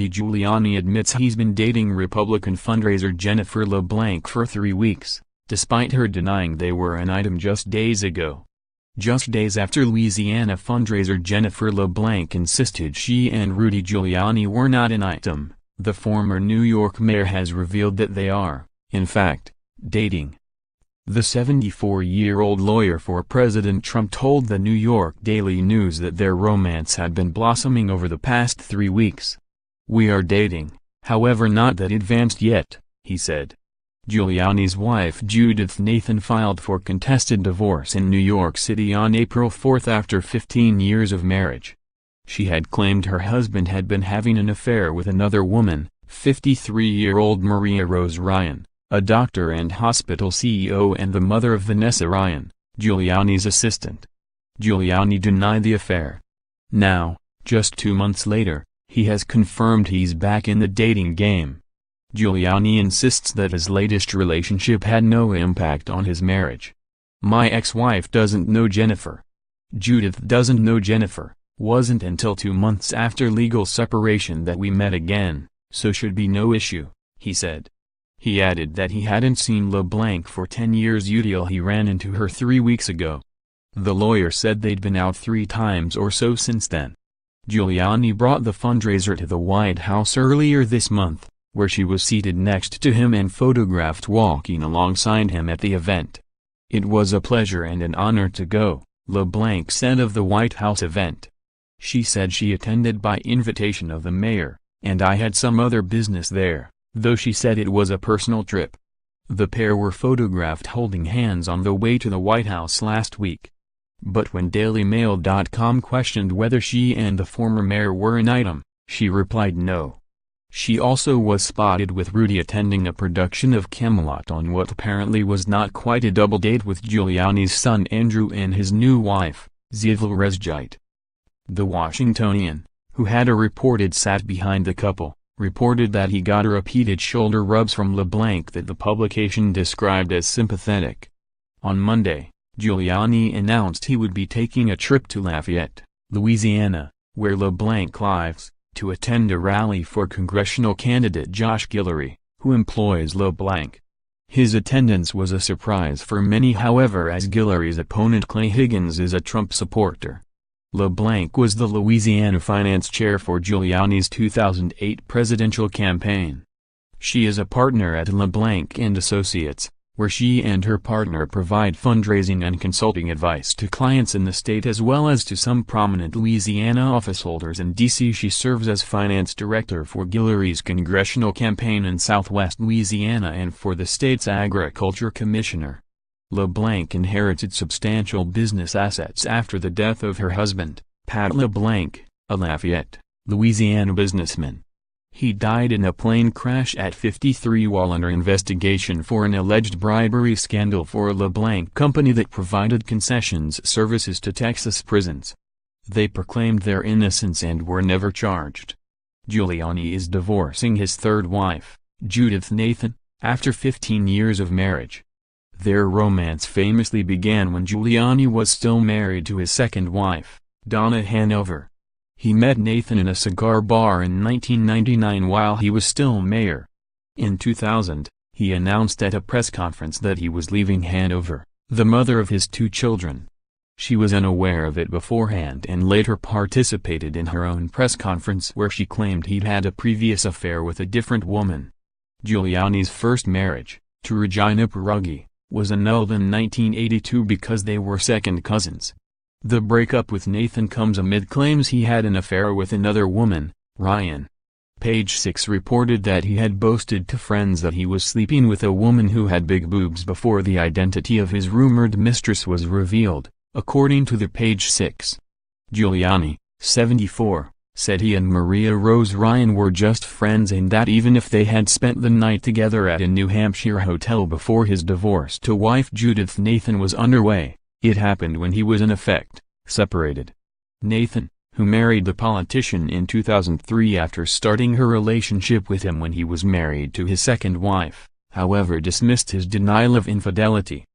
Rudy Giuliani admits he's been dating Republican fundraiser Jennifer LeBlanc for 3 weeks, despite her denying they were an item just days ago. Just days after Louisiana fundraiser Jennifer LeBlanc insisted she and Rudy Giuliani were not an item, the former New York mayor has revealed that they are, in fact, dating. The 74-year-old lawyer for President Trump told the New York Daily News that their romance had been blossoming over the past 3 weeks. "We are dating, however not that advanced yet," he said. Giuliani's wife Judith Nathan filed for contested divorce in New York City on April 4 after 15 years of marriage. She had claimed her husband had been having an affair with another woman, 53-year-old Maria Rose Ryan, a doctor and hospital CEO and the mother of Vanessa Ryan, Giuliani's assistant. Giuliani denied the affair. Now, just 2 months later, he has confirmed he's back in the dating game. Giuliani insists that his latest relationship had no impact on his marriage. "My ex-wife doesn't know Jennifer. Judith doesn't know Jennifer. Wasn't until 2 months after legal separation that we met again, so should be no issue," he said. He added that he hadn't seen LeBlanc for 10 years until he ran into her 3 weeks ago. The lawyer said they'd been out 3 times or so since then. Giuliani brought the fundraiser to the White House earlier this month, where she was seated next to him and photographed walking alongside him at the event. "It was a pleasure and an honor to go," LeBlanc said of the White House event. She said she attended by invitation of the mayor, and I had some other business there, though she said it was a personal trip. The pair were photographed holding hands on the way to the White House last week. But when DailyMail.com questioned whether she and the former mayor were an item, she replied no. She also was spotted with Rudy attending a production of Camelot on what apparently was not quite a double date with Giuliani's son Andrew and his new wife, Zival Rezgite. The Washingtonian, who had a reported sat behind the couple, reported that he got repeated shoulder rubs from LeBlanc that the publication described as sympathetic. On Monday, Giuliani announced he would be taking a trip to Lafayette, Louisiana, where LeBlanc lives, to attend a rally for congressional candidate Josh Guillory, who employs LeBlanc. His attendance was a surprise for many, however, as Guillory's opponent Clay Higgins is a Trump supporter. LeBlanc was the Louisiana finance chair for Giuliani's 2008 presidential campaign. She is a partner at LeBlanc and Associates, where she and her partner provide fundraising and consulting advice to clients in the state as well as to some prominent Louisiana officeholders in D.C. She serves as finance director for Guillory's congressional campaign in southwest Louisiana and for the state's agriculture commissioner. LeBlanc inherited substantial business assets after the death of her husband, Pat LeBlanc, a Lafayette, Louisiana businessman. He died in a plane crash at 53 while under investigation for an alleged bribery scandal for a LeBlanc company that provided concessions services to Texas prisons. They proclaimed their innocence and were never charged. Giuliani is divorcing his third wife, Judith Nathan, after 15 years of marriage. Their romance famously began when Giuliani was still married to his second wife, Donna Hanover. He met Nathan in a cigar bar in 1999 while he was still mayor. In 2000, he announced at a press conference that he was leaving Hanover, the mother of his 2 children. She was unaware of it beforehand and later participated in her own press conference where she claimed he'd had a previous affair with a different woman. Giuliani's first marriage, to Regina Pierogi, was annulled in 1982 because they were second cousins. The breakup with Nathan comes amid claims he had an affair with another woman, Ryan. Page 6 reported that he had boasted to friends that he was sleeping with a woman who had big boobs before the identity of his rumored mistress was revealed, according to the Page 6. Giuliani, 74, said he and Maria Rose Ryan were just friends and that even if they had spent the night together at a New Hampshire hotel before his divorce to wife Judith Nathan was underway, it happened when he was in effect separated. Nathan, who married the politician in 2003 after starting her relationship with him when he was married to his second wife, however dismissed his denial of infidelity.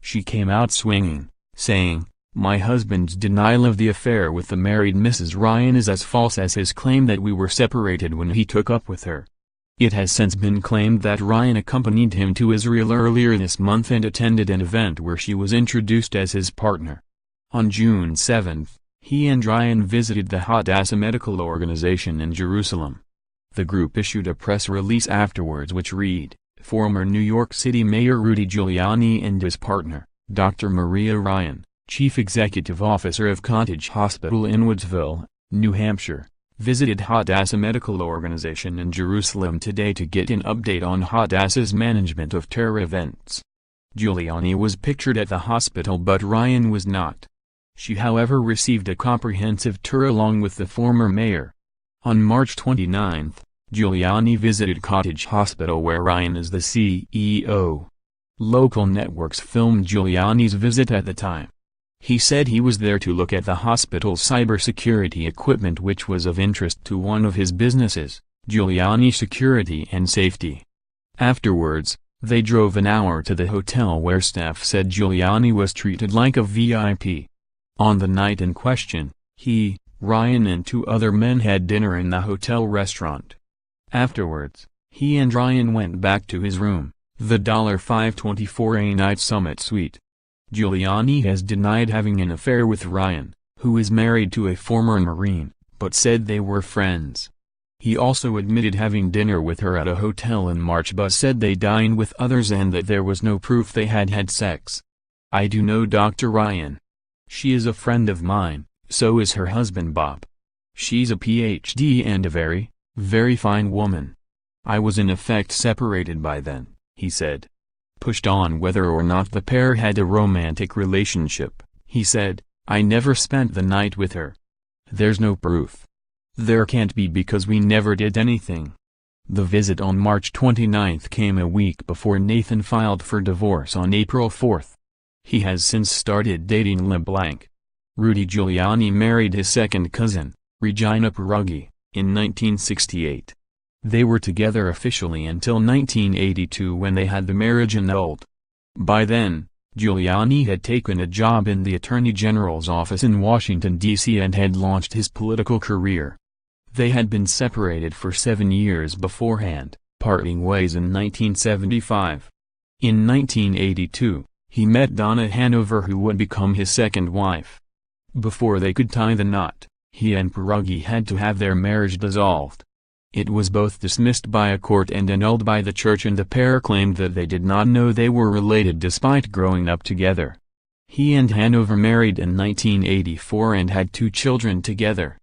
She came out swinging, saying, My husband's denial of the affair with the married Mrs. Ryan is as false as his claim that we were separated when he took up with her. It has since been claimed that Ryan accompanied him to Israel earlier this month and attended an event where she was introduced as his partner. On June 7, he and Ryan visited the Hadassah Medical Organization in Jerusalem. The group issued a press release afterwards which read, "Former New York City Mayor Rudy Giuliani and his partner, Dr. Maria Ryan, Chief Executive Officer of Cottage Hospital in Woodsville, New Hampshire, visited Hadassah Medical Organization in Jerusalem today to get an update on Hadassah's management of terror events." Giuliani was pictured at the hospital but Ryan was not. She however received a comprehensive tour along with the former mayor. On March 29, Giuliani visited Cottage Hospital where Ryan is the CEO. Local networks filmed Giuliani's visit at the time. He said he was there to look at the hospital's cybersecurity equipment which was of interest to one of his businesses, Giuliani Security and Safety. Afterwards, they drove an hour to the hotel where staff said Giuliani was treated like a VIP. On the night in question, he, Ryan and two other men had dinner in the hotel restaurant. Afterwards, he and Ryan went back to his room, the $524 a night Summit Suite. Giuliani has denied having an affair with Ryan, who is married to a former Marine, but said they were friends. He also admitted having dinner with her at a hotel in March but said they dined with others and that there was no proof they had had sex. "I do know Dr. Ryan. She is a friend of mine, so is her husband Bob. She's a PhD and a very, very fine woman. I was in effect separated by then," he said. Pushed on whether or not the pair had a romantic relationship, he said, "I never spent the night with her. There's no proof. There can't be because we never did anything." The visit on March 29 came a week before Nathan filed for divorce on April 4. He has since started dating LeBlanc. Rudy Giuliani married his second cousin, Regina Pierogi, in 1968. They were together officially until 1982 when they had the marriage annulled. By then, Giuliani had taken a job in the Attorney General's office in Washington, D.C. and had launched his political career. They had been separated for 7 years beforehand, parting ways in 1975. In 1982, he met Donna Hanover who would become his second wife. Before they could tie the knot, he and Pierogi had to have their marriage dissolved. It was both dismissed by a court and annulled by the church and the pair claimed that they did not know they were related despite growing up together. He and Hanover married in 1984 and had 2 children together.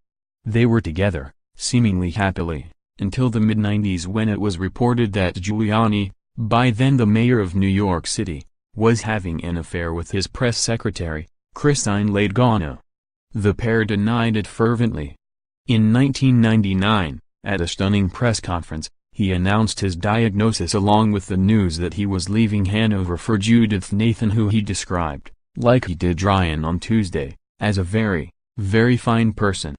They were together, seemingly happily, until the mid-90s when it was reported that Giuliani, by then the mayor of New York City, was having an affair with his press secretary, Christine Ladgano. The pair denied it fervently. In 1999, at a stunning press conference, he announced his diagnosis along with the news that he was leaving Hanover for Judith Nathan, who he described, like he did Ryan on Tuesday, as a very, very fine person.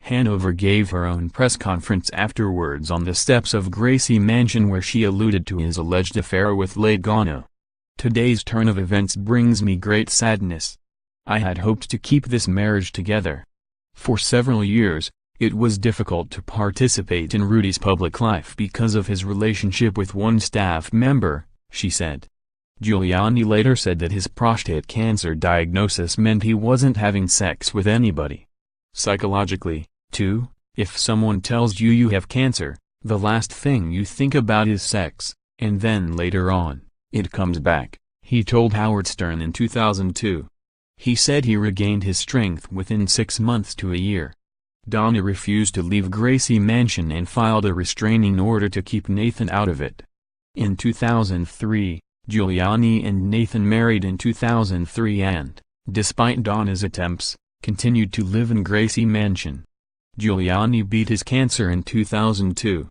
Hanover gave her own press conference afterwards on the steps of Gracie Mansion where she alluded to his alleged affair with Ladgano. "Today's turn of events brings me great sadness. I had hoped to keep this marriage together. For several years, it was difficult to participate in Rudy's public life because of his relationship with one staff member," she said. Giuliani later said that his prostate cancer diagnosis meant he wasn't having sex with anybody. Psychologically, too, if someone tells you you have cancer, the last thing you think about is sex, and then later on, it comes back, he told Howard Stern in 2002. He said he regained his strength within 6 months to a year. Donna refused to leave Gracie Mansion and filed a restraining order to keep Nathan out of it. In 2003, Giuliani and Nathan married in 2003 and, despite Donna's attempts, continued to live in Gracie Mansion. Giuliani beat his cancer in 2002.